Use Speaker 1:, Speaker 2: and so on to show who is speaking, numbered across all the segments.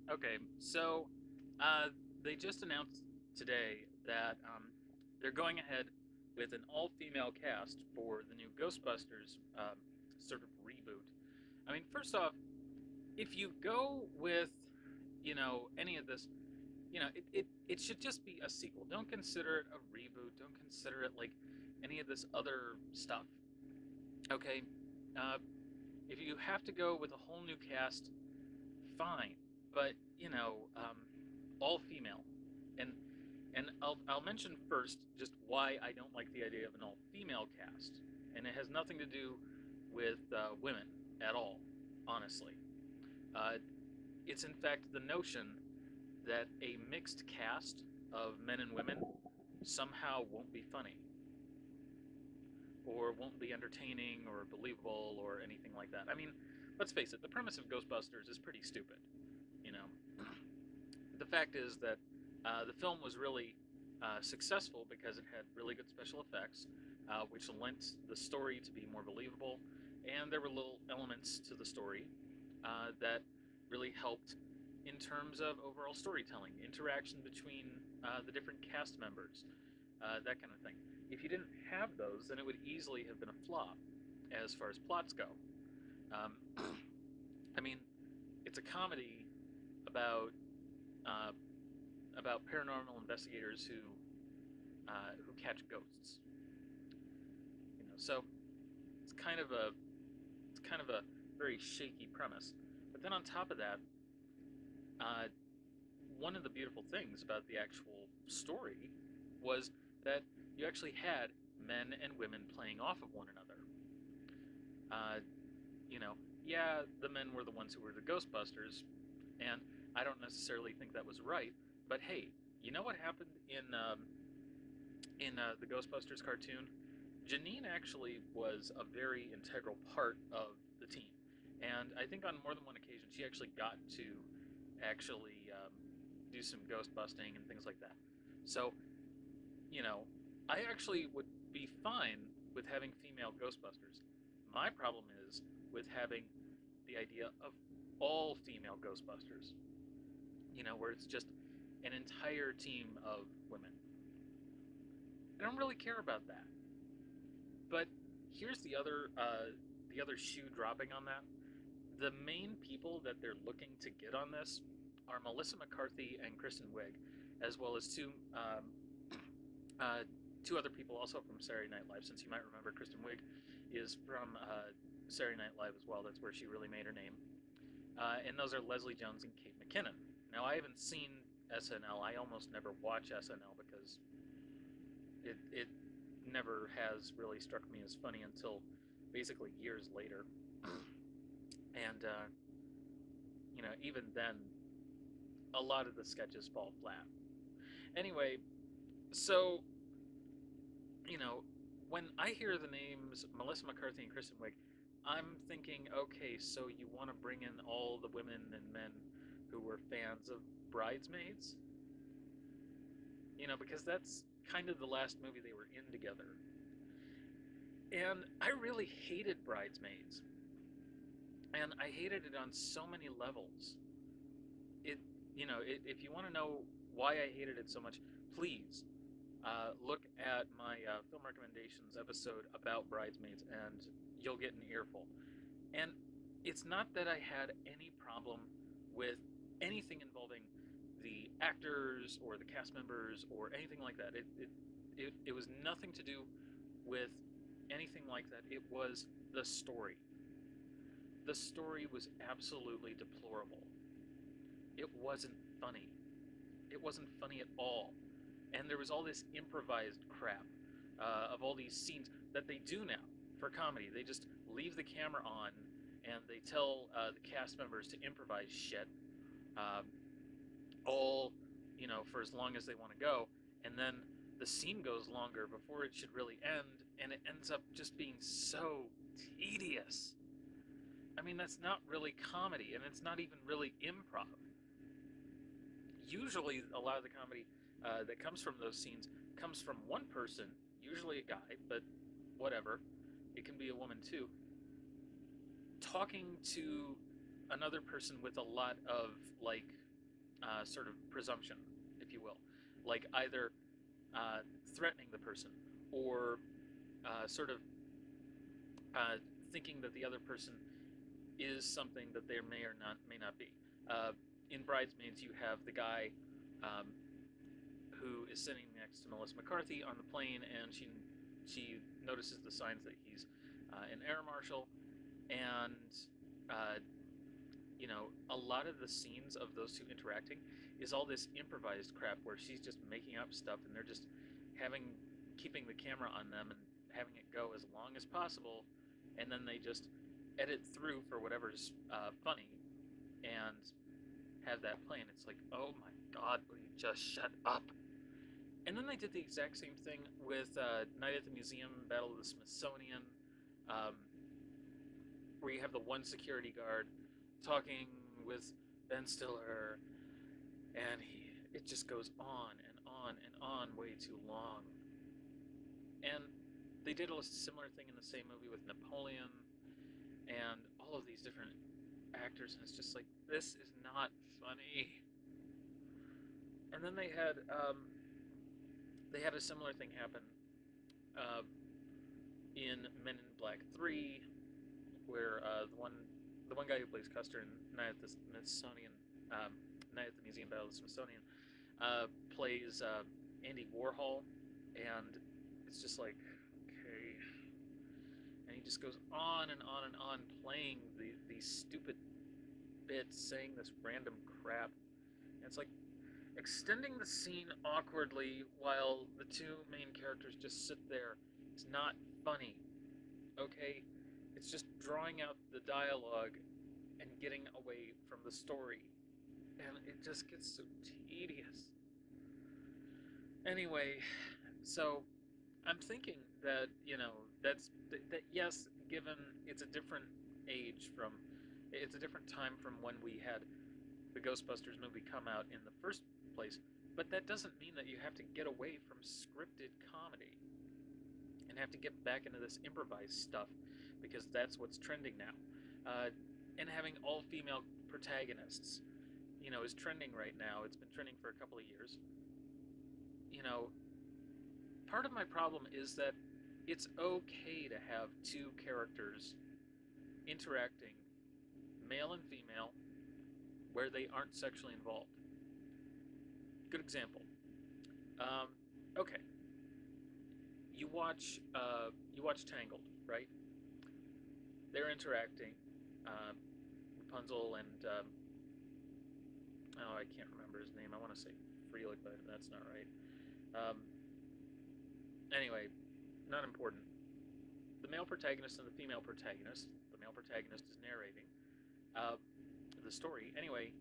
Speaker 1: Okay, so uh, they just announced today that they're going ahead with an all-female cast for the new Ghostbusters sort of reboot. I mean, first off, if you go with, any of this, it should just be a sequel. Don't consider it a reboot. Don't consider it like any of this other stuff. Okay, uh, if you have to go with a whole new cast, fine, but all female, and I'll mention first just why I don't like the idea of an all female cast, and it has nothing to do with women at all, honestly. Uh, it's in fact the notion that a mixed cast of men and women somehow won't be funny or won't be entertaining or believable or anything like that. I mean, let's face it, the premise of Ghostbusters is pretty stupid. You know, the fact is that the film was really successful because it had really good special effects, which lent the story to be more believable, and there were little elements to the story that really helped in terms of overall storytelling, interaction between the different cast members, that kind of thing. If you didn't have those, then it would easily have been a flop as far as plots go. Um, I mean, it's a comedy about uh, paranormal investigators who catch ghosts. So it's kind of a very shaky premise. But then on top of that, uh, one of the beautiful things about the actual story was that you actually had men and women playing off of one another. Uh, yeah, the men were the ones who were the Ghostbusters, and I don't necessarily think that was right. But hey, you know what happened in the Ghostbusters cartoon? Janine actually was a very integral part of the team, and I think on more than one occasion she actually got to actually do some ghost busting and things like that. So, you know, I actually would be fine with having female Ghostbusters. My problem is with having the idea of all female Ghostbusters, where it's just an entire team of women. I don't really care about that. But here's the other shoe dropping on that. The main people that they're looking to get on this are Melissa McCarthy and Kristen Wiig, as well as uh, two other people also from Saturday Night Live. Since you might remember, Kristen Wiig is from Saturday Night Live as well. That's where she really made her name. And those are Leslie Jones and Kate McKinnon. Now, I haven't seen SNL. I almost never watch SNL because it never has really struck me as funny until basically years later. And, even then, a lot of the sketches fall flat. Anyway, so, you know, when I hear the names Melissa McCarthy and Kristen Wiig, I'm thinking, okay, so you want to bring in all the women and men who were fans of Bridesmaids? Because that's kind of the last movie they were in together. And I really hated Bridesmaids. And I hated it on so many levels. It, if you want to know why I hated it so much, please look at my film recommendations episode about Bridesmaids, and you'll get an earful. And it's not that I had any problem with anything involving the actors or the cast members or anything like that. It was nothing to do with anything like that. It was the story. The story was absolutely deplorable. It wasn't funny. It wasn't funny at all. And there was all this improvised crap of all these scenes that they do now for comedy. They just leave the camera on and they tell the cast members to improvise shit, uh, all for as long as they want to go, and then the scene goes longer before it should really end, and it ends up just being so tedious. I mean, that's not really comedy, and it's not even really improv. Usually, a lot of the comedy that comes from those scenes comes from one person, usually a guy, but whatever. It can be a woman too, talking to another person with a lot of like sort of presumption, if you will, like either uh, threatening the person or sort of uh, thinking that the other person is something that they may not be. Uh, in Bridesmaids, you have the guy um, who is sitting next to Melissa McCarthy on the plane, and she notices the signs that he's an air marshal, and uh, a lot of the scenes of those two interacting is all this improvised crap where she's just making up stuff, and they're just keeping the camera on them and having it go as long as possible, and then they just edit through for whatever's funny and have that play, and it's like, oh my god, will you just shut up? And then they did the exact same thing with Night at the Museum, Battle of the Smithsonian, um, where you have the one security guard talking with Ben Stiller, and it just goes on and on and on way too long. And they did a similar thing in the same movie with Napoleon, and all of these different actors, and it's just like, this is not funny. And then they had a similar thing happen uh, in Men in Black 3, where the one guy who plays Custer in Night at the Smithsonian, Night at the Museum Battle of the Smithsonian, plays Andy Warhol, and it's just like, okay, and he just goes on and on and on playing these stupid bits, saying this random crap, and it's like extending the scene awkwardly while the two main characters just sit there. It's not funny, okay? It's just drawing out the dialogue and getting away from the story, and it just gets so tedious. Anyway, so I'm thinking that that yes, given it's a different it's a different time from when we had the Ghostbusters movie come out in the first place, but that doesn't mean that you have to get away from scripted comedy and have to get back into this improvised stuff, because that's what's trending now. And having all female protagonists, is trending right now. It's been trending for a couple of years. Part of my problem is that it's okay to have two characters interacting, male and female, where they aren't sexually involved. Good example. Okay, you watch Tangled, right? They're interacting. Rapunzel and I can't remember his name. I want to say Freelig, but that's not right. Anyway, not important. The male protagonist and the female protagonist. The male protagonist is narrating the story. Anyway,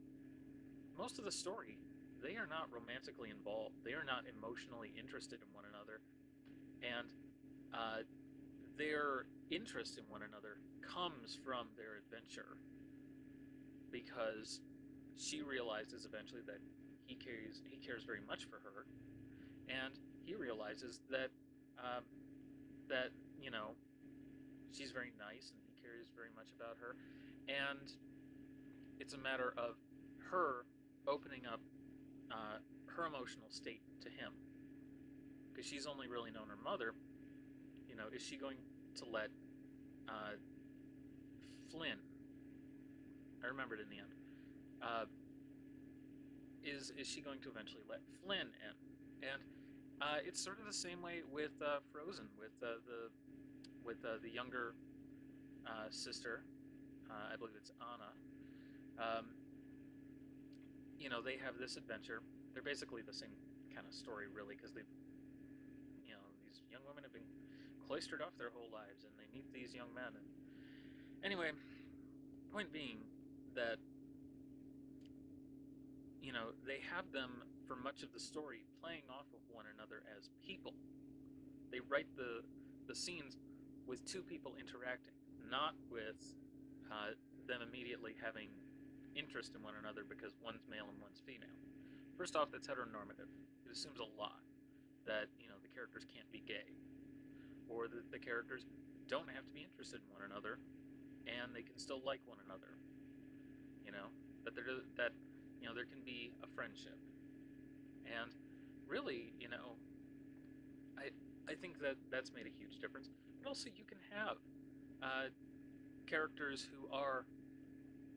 Speaker 1: most of the story, they are not romantically involved. They are not emotionally interested in one another, and their interest in one another comes from their adventure, because she realizes eventually that he cares very much for her, and he realizes that that she's very nice and he cares very much about her, and it's a matter of her opening up her emotional state to him, because she's only really known her mother. Is she going to let Flynn? I remembered in the end. Is she going to eventually let Flynn in? And it's sort of the same way with Frozen, with the younger sister. I believe it's Anna. They have this adventure. They're basically the same kind of story, really, because these young women have been cloistered off their whole lives, and they meet these young men. And anyway, point being that they have them for much of the story playing off of one another as people. They write the scenes with two people interacting, not with them immediately having interest in one another because one's male and one's female. First off, that's heteronormative. It assumes a lot that the characters can't be gay, or that the characters don't have to be interested in one another, and they can still like one another. That there can be a friendship. And really, I I think that that's made a huge difference. But also, you can have uh, characters who are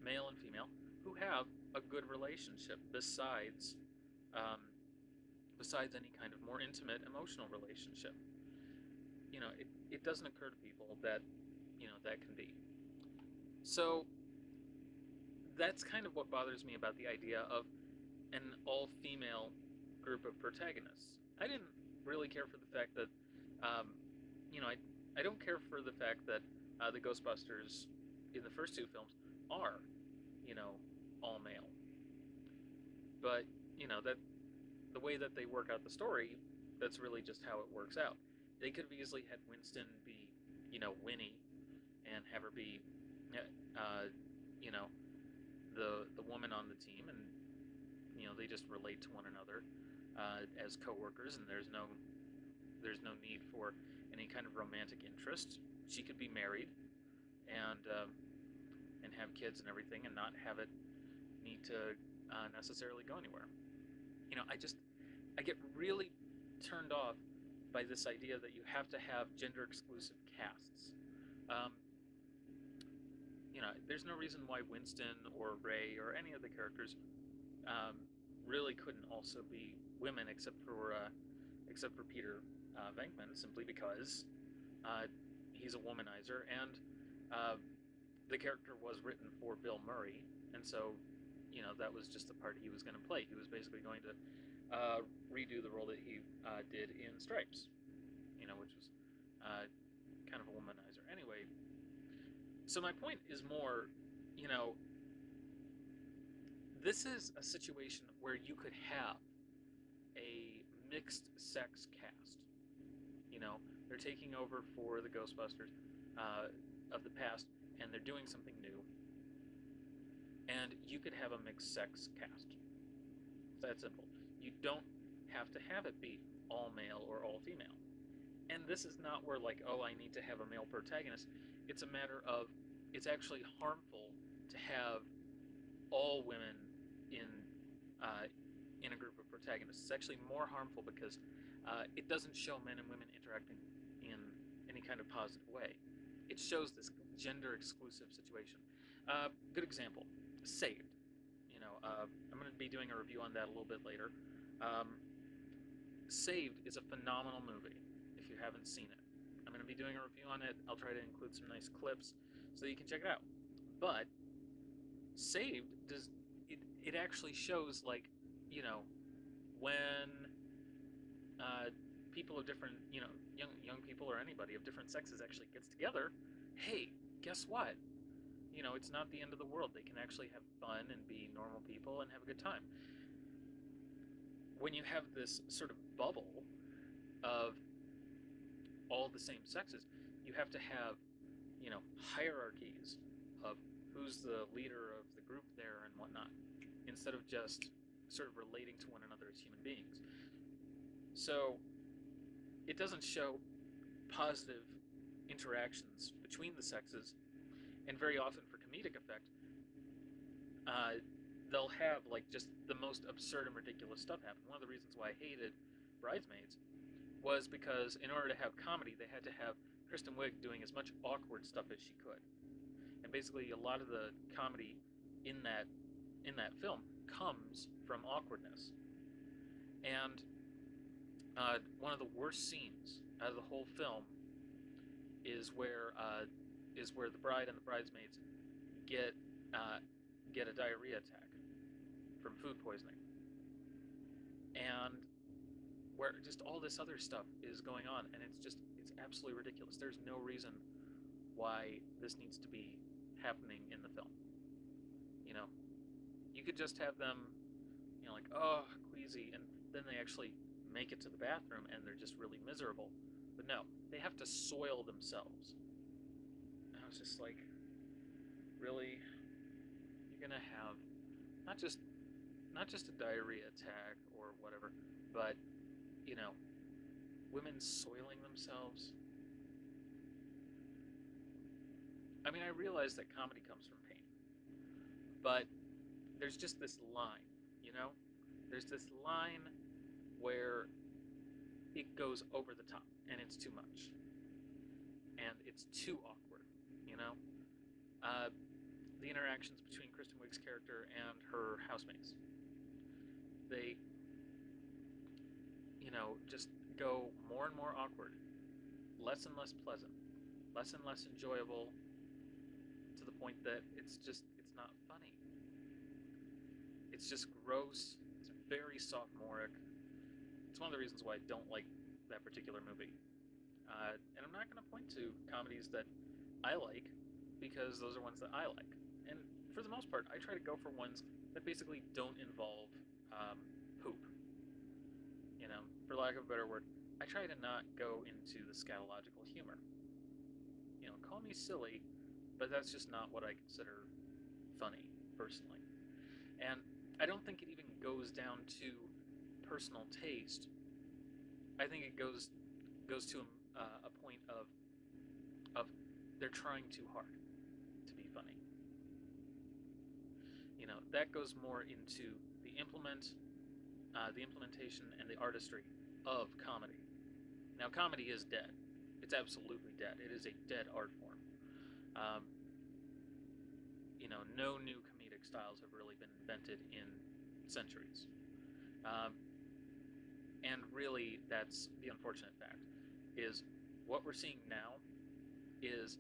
Speaker 1: male and female who have a good relationship um, besides any kind of more intimate emotional relationship. It doesn't occur to people that that can be. So that's kind of what bothers me about the idea of an all-female group of protagonists. I didn't really care for the fact that, um, I don't care for the fact that the Ghostbusters in the first two films are, all male. But that the way that they work out the story, that's really just how it works out. They could have easily had Winston be, Winnie, and have her be, uh, you know, the woman on the team, and they just relate to one another as coworkers, and there's no need for any kind of romantic interest. She could be married and have kids and everything, and not have it need to necessarily go anywhere. I get really turned off by this idea that you have to have gender exclusive casts. Um, there's no reason why Winston or Ray or any of the characters um, really couldn't also be women, except for Peter Venkman, simply because uh, he's a womanizer, and uh, the character was written for Bill Murray, and so that was just the part he was going to play. He was basically going to redo the role that he did in Stripes, which was kind of a womanizer. Anyway, so my point is more, you know, this is a situation where you could have a mixed sex cast. They're taking over for the Ghostbusters of the past, and they're doing something new. And you could have a mixed sex cast. It's that simple. You don't have to have it be all male or all female. And this is not where, like, oh, I need to have a male protagonist. It's a matter of, it's actually harmful to have all women in in a group of protagonists. It's actually more harmful because it doesn't show men and women interacting in any kind of positive way. It shows this gender exclusive situation. Good example, Saved. I'm going to be doing a review on that a little bit later. Saved is a phenomenal movie if you haven't seen it. I'm going to be doing a review on it. I'll try to include some nice clips so that you can check it out. But Saved it actually shows, like, when people of different, young people or anybody of different sexes actually gets together, hey, guess what? It's not the end of the world. They can actually have fun and be normal people and have a good time. When you have this sort of bubble of all the same sexes, you have to have, hierarchies of who's the leader of the group there and whatnot, instead of just sort of relating to one another as human beings. So it doesn't show positive interactions between the sexes, and very often for comedic effect, they'll have, like, just the most absurd and ridiculous stuff happen. One of the reasons why I hated Bridesmaids was because in order to have comedy, they had to have Kristen Wiig doing as much awkward stuff as she could. And basically, a lot of the comedy in that film comes from awkwardness. And one of the worst scenes out of the whole film is where the bride and the bridesmaids get a diarrhea attack from food poisoning, and where just all this other stuff is going on, and it's absolutely ridiculous. There's no reason why this needs to be happening in the film. You could just have them, like, oh, queasy, and then they actually make it to the bathroom and they're just really miserable. But no, they have to soil themselves. And I was just like, really? You're gonna have not just a diarrhea attack or whatever, but women soiling themselves. I mean, I realize that comedy comes from pain, but there's just this line You know, there's this line where it goes over the top and it's too much and it's too awkward. You know, uh, the interactions between Kristen Wiig's character and her housemates, they, just go more and more awkward, less and less pleasant, less and less enjoyable, to the point that it's not funny. It's just gross. It's very sophomoric. It's one of the reasons why I don't like that particular movie. And I'm not going to point to comedies that I like, because those are ones that I like. And for the most part, I try to go for ones that basically don't involve poop. For lack of a better word, I try to not go into the scatological humor. Call me silly, but that's just not what I consider funny, personally. And I don't think it even goes down to personal taste. I think it goes to a point of they're trying too hard to be funny. That goes more into the implementation and the artistry of comedy. Now, comedy is dead. It's absolutely dead. It is a dead art form. No new comedic styles have really been invented in centuries. And really, that's the unfortunate fact, is what we're seeing now is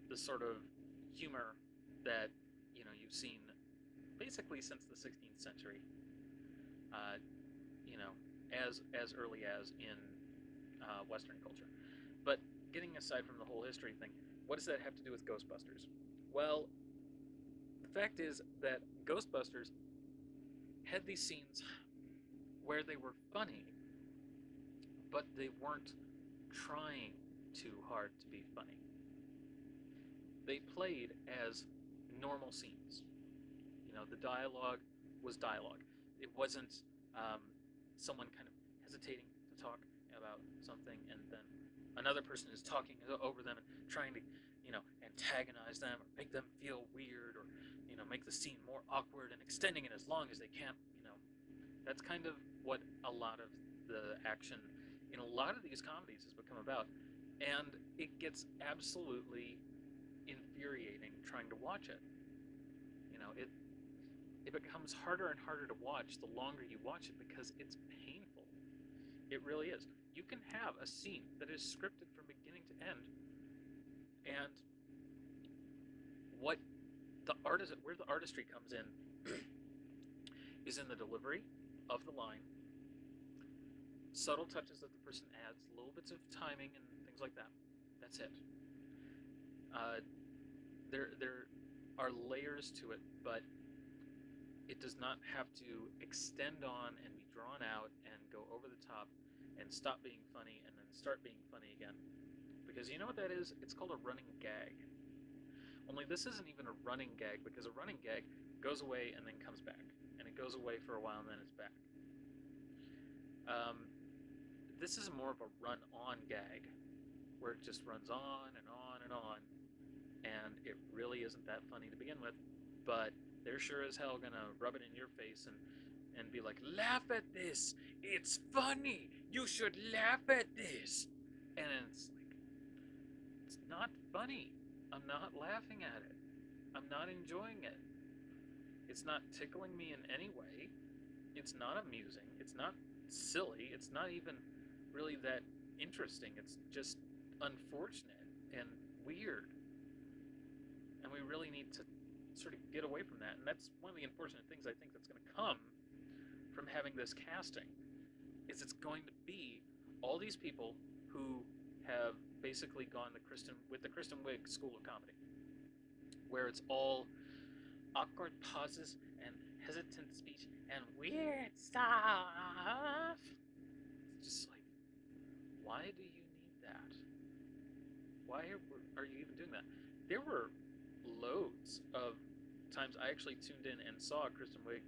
Speaker 1: the sort of humor that, you've seen basically since the 16th century, as early as in Western culture. But getting aside from the whole history thing, what does that have to do with Ghostbusters? Well, the fact is that Ghostbusters had these scenes where they were funny, but they weren't trying too hard to be funny. They played as normal scenes. The dialogue was dialogue. It wasn't someone kind of hesitating to talk about something, and then another person is talking over them and trying to, antagonize them or make them feel weird, or, make the scene more awkward and extending it as long as they can. That's kind of what a lot of the action in a lot of these comedies has become about. And it gets absolutely infuriating trying to watch it. It becomes harder and harder to watch the longer you watch it, because it's painful. It really is. You can have a scene that is scripted from beginning to end, and where the artistry comes in is in the delivery of the line, subtle touches that the person adds, little bits of timing and things like that. That's it. There are layers to it, but it does not have to extend on and be drawn out and go over the top and stop being funny and then start being funny again. Because you know what that is? It's called a running gag. Only this isn't even a running gag, because a running gag goes away and then comes back. And it goes away for a while and then it's back. This is more of a run-on gag, where it just runs on and on and on, and it really isn't that funny to begin with, but they're sure as hell gonna rub it in your face and be like, laugh at this, it's funny, you should laugh at this. And it's like, it's not funny. I'm not laughing at it. I'm not enjoying it. It's not tickling me in any way. It's not amusing. It's not silly. It's not even really that interesting. It's just unfortunate and weird. And we really need to sort of get away from that. And that's one of the unfortunate things I think that's going to come from having this casting, is it's going to be all these people who have basically gone with the Kristen Wiig School of Comedy, where it's all awkward pauses and hesitant speech and weird stuff. It's just like, why do you need that? Why are you even doing that? There were loads of times I actually tuned in and saw Kristen Wiig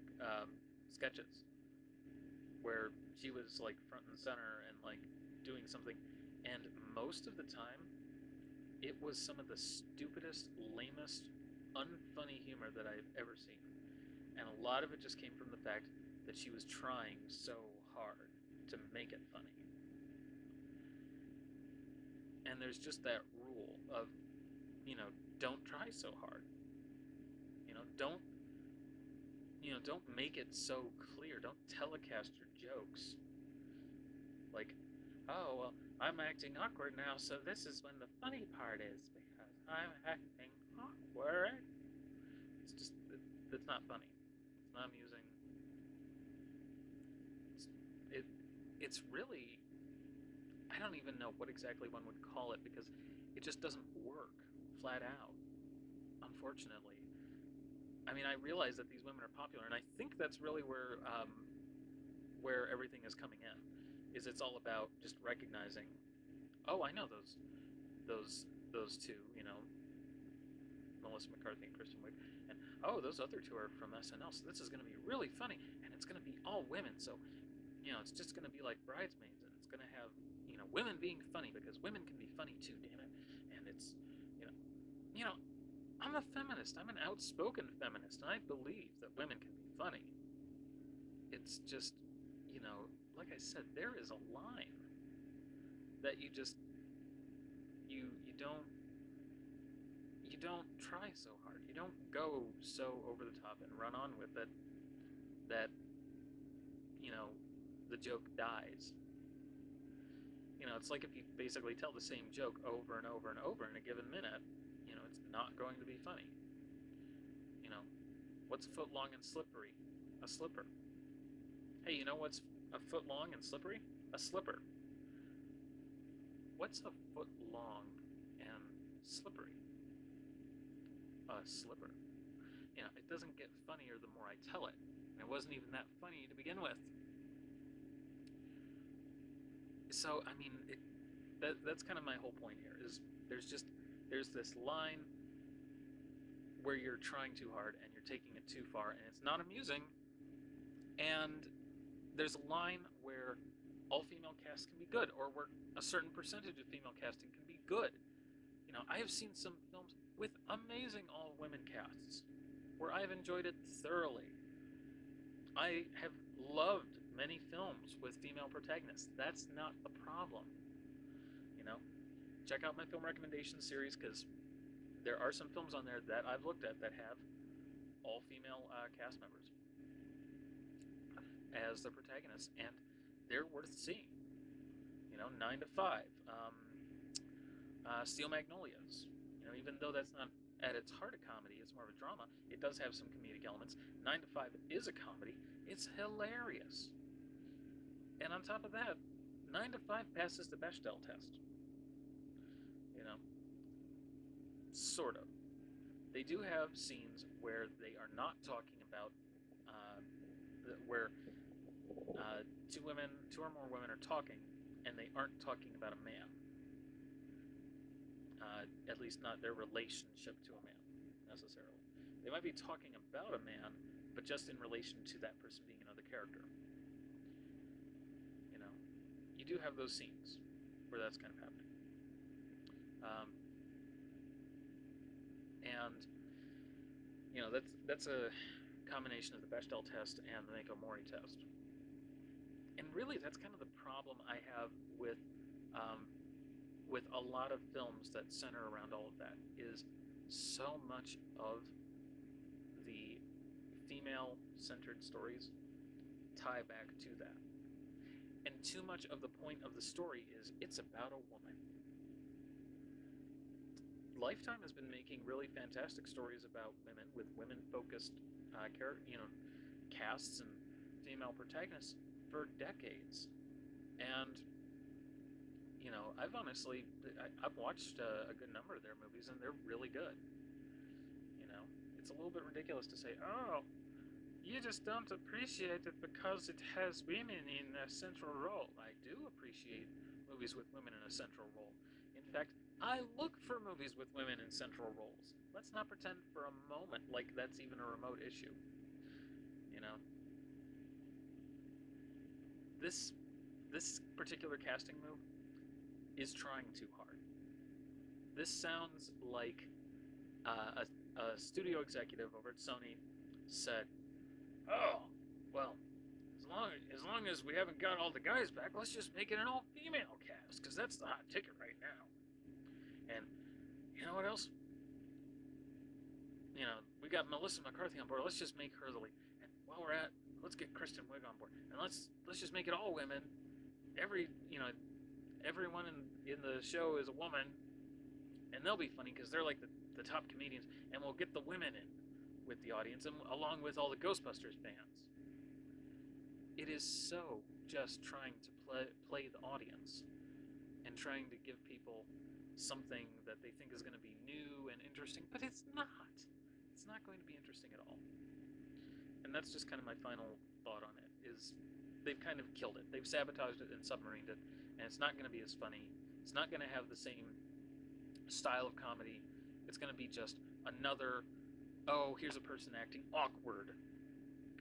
Speaker 1: sketches where she was like front and center and like doing something, and most of the time it was some of the stupidest, lamest, unfunny humor that I've ever seen. And a lot of it just came from the fact that she was trying so hard to make it funny. And there's just that rule of, don't try so hard. Don't don't make it so clear. Don't telecast your jokes. Like, oh, well, I'm acting awkward now, so this is when the funny part is, because I'm acting awkward. It's just, it's not funny. It's not amusing. It, it's really, I don't even know what exactly one would call it, because it just doesn't work flat out, unfortunately. I mean, I realize that these women are popular, and I think that's really where everything is coming in. Is it's all about just recognizing, oh, I know those two, Melissa McCarthy and Kristen Wiig, and oh, those other two are from SNL, so this is going to be really funny, and it's going to be all women, so it's just going to be like Bridesmaids, and it's going to have women being funny, because women can be funny too, damn it, and it's you know I'm a feminist. I'm an outspoken feminist, and I believe that women can be funny. It's just, like I said, there is a line that you just you don't try so hard. You don't go so over the top and run on with it that the joke dies. It's like if you basically tell the same joke over and over and over in a given minute, it's not going to be funny. What's a foot long and slippery? A slipper. Hey, you know what's a foot long and slippery? A slipper. What's a foot long and slippery? A slipper. It doesn't get funnier the more I tell it. And it wasn't even that funny to begin with. So, I mean, that's kind of my whole point here, is there's this line where you're trying too hard and you're taking it too far, and it's not amusing. And there's a line where all female casts can be good, or where a certain percentage of female casting can be good. I have seen some films with amazing all-women casts where I've enjoyed it thoroughly. I have loved many films with female protagonists. That's not the problem. Check out my film recommendation series, because there are some films on there that I've looked at that have all-female cast members as the protagonists, and they're worth seeing. 9 to 5, Steel Magnolias. Even though that's not at its heart a comedy, it's more of a drama, it does have some comedic elements. 9 to 5 is a comedy. It's hilarious. And on top of that, 9 to 5 passes the Bechdel test. Sort of. They do have scenes where they are not talking about, where two or more women are talking, and they aren't talking about a man. At least not their relationship to a man, necessarily. They might be talking about a man, but just in relation to that person being another character. You do have those scenes where that's kind of happening. And that's a combination of the Bechdel test and the Mako-Mori test. And really, that's kind of the problem I have with a lot of films that center around all of that, is so much of the female-centered stories tie back to that. And too much of the point of the story is it's about a woman. Lifetime has been making really fantastic stories about women, with women-focused casts and female protagonists for decades. And I've watched a good number of their movies, and they're really good. It's a little bit ridiculous to say, oh, you just don't appreciate it because it has women in a central role. I do appreciate movies with women in a central role. In fact, I look for movies with women in central roles. Let's not pretend for a moment like that's even a remote issue. This particular casting move is trying too hard. This sounds like a studio executive over at Sony said, oh, well, long as we haven't got all the guys back, let's just make it an all-female cast, because that's the hot ticket right now. And you know what else? You know, we got Melissa McCarthy on board. Let's just make her the lead. And while we're at, let's get Kristen Wiig on board, and let's just make it all women. Everyone in the show is a woman, and they'll be funny because they're like the top comedians, and we'll get the women in with the audience, and along with all the Ghostbusters fans. It is so just trying to play the audience and trying to give people something that they think is going to be new and interesting, but it's not. It's not going to be interesting at all. And that's just kind of my final thought on it, is they've kind of killed it. They've sabotaged it and submarined it, and it's not going to be as funny. It's not going to have the same style of comedy. It's going to be just another, oh, here's a person acting awkward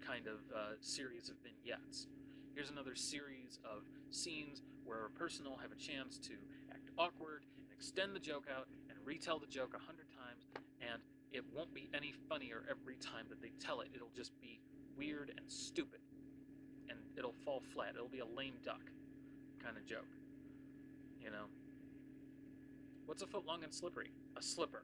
Speaker 1: kind of series of vignettes. Here's another series of scenes where a person will have a chance to act awkward and extend the joke out and retell the joke 100 times, and it won't be any funnier every time that they tell it. It'll just be weird and stupid, and it'll fall flat. It'll be a lame duck kind of joke, you know. What's a foot long and slippery? A slipper.